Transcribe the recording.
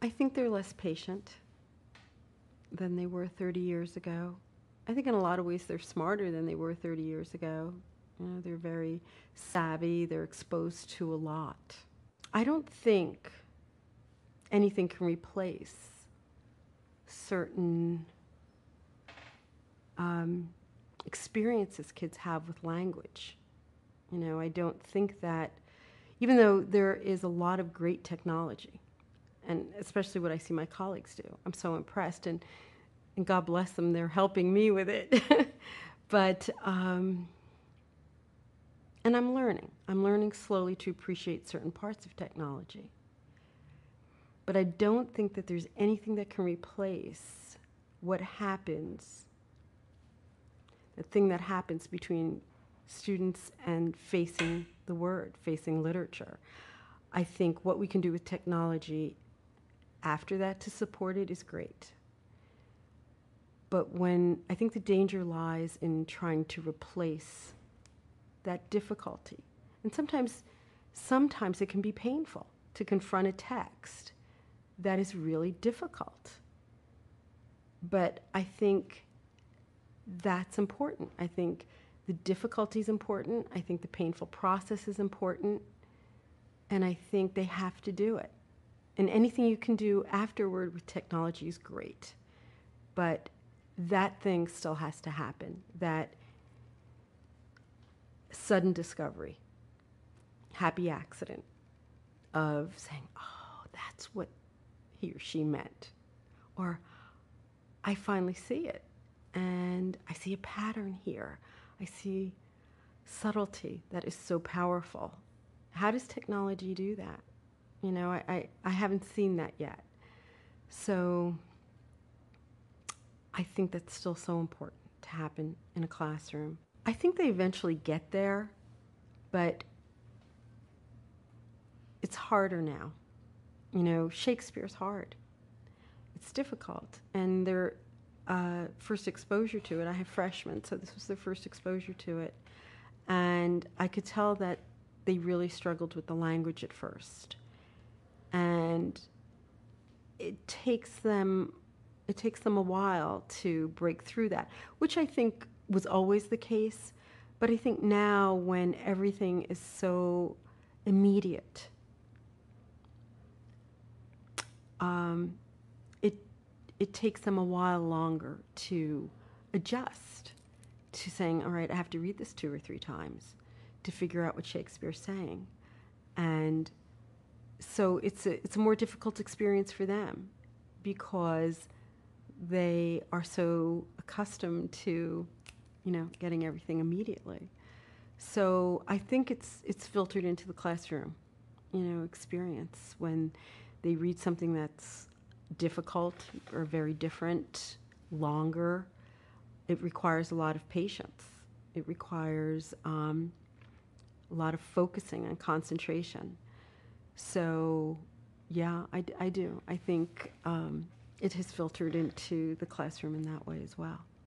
I think they're less patient than they were 30 years ago. I think in a lot of ways they're smarter than they were 30 years ago. You know, they're very savvy, they're exposed to a lot. I don't think anything can replace certain experiences kids have with language. You know, I don't think that, even though there is a lot of great technology, and especially what I see my colleagues do, I'm so impressed, and God bless them, they're helping me with it. But, and I'm learning slowly to appreciate certain parts of technology. But I don't think that there's anything that can replace what happens, the thing that happens between students and facing the word, facing literature. I think what we can do with technology after that to support it is great. But I think the danger lies in trying to replace that difficulty. And sometimes it can be painful to confront a text that is really difficult. But I think that's important. I think the difficulty is important. I think the painful process is important. And I think they have to do it. And anything you can do afterward with technology is great. But that thing still has to happen. That sudden discovery, happy accident of saying, oh, that's what he or she meant. Or I finally see it. And I see a pattern here. I see subtlety that is so powerful. How does technology do that? You know, I haven't seen that yet. So I think that's still so important to happen in a classroom. I think they eventually get there, but it's harder now. You know, Shakespeare's hard. It's difficult. And their first exposure to it, I have freshmen, so this was their first exposure to it. And I could tell that they really struggled with the language at first. And it takes them a while to break through that, which I think was always the case. But I think now, when everything is so immediate, it takes them a while longer to adjust to saying, all right, I have to read this 2 or 3 times to figure out what Shakespeare's saying. And so it's a more difficult experience for them because they are so accustomed to, you know, getting everything immediately. So I think it's filtered into the classroom, you know, experience. When they read something that's difficult or very different, longer, it requires a lot of patience. It requires a lot of focusing and concentration. So, yeah, I do. I think it has filtered into the classroom in that way as well.